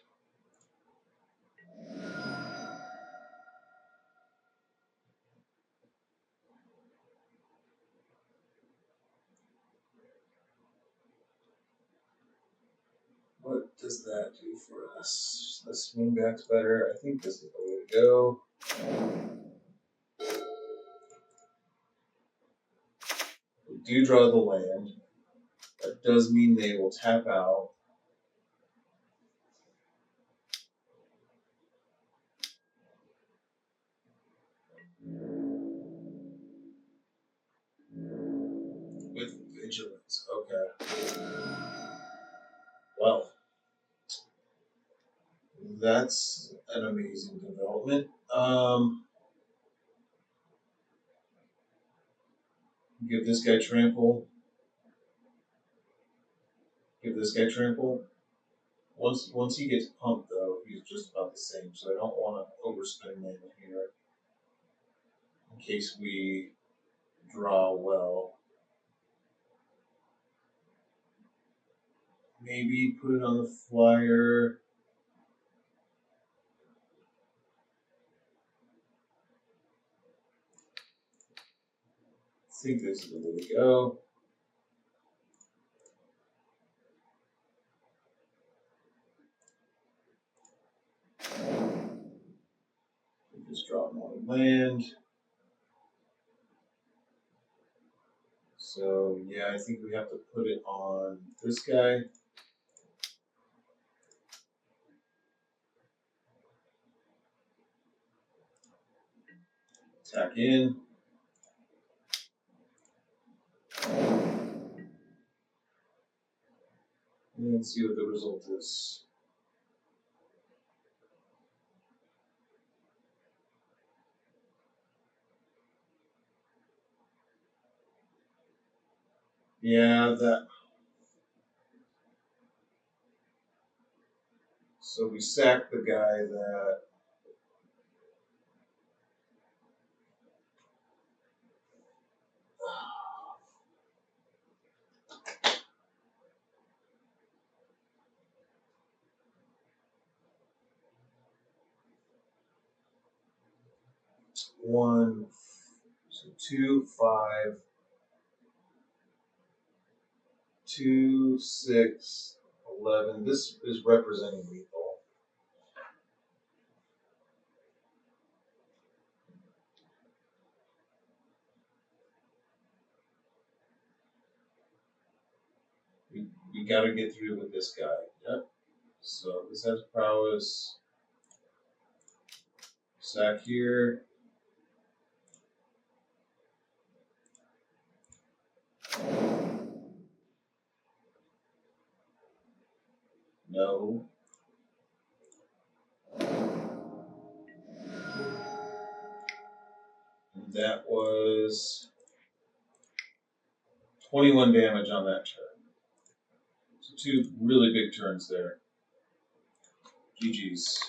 What does that do for us? The swing back's better. I think this is the way to go. We do draw the land. That does mean they will tap out. With vigilance. Okay. Well, that's an amazing development. Give this guy trample. Give this guy trample. Once he gets pumped, though, he's just about the same. So I don't want to overspend mana here. In case we draw well. Maybe put it on the flyer. I think this is the way to go. Just draw another land. So, yeah, I think we have to put it on this guy. Attack in. And see what the result is. Yeah, that. So we sack the guy that. One, so 2, 5, 2, 6, 11. This is representing lethal. We got to get through with this guy. Yep. So this has prowess. Sack here. No. And that was 21 damage on that turn. So 2 really big turns there. GG's.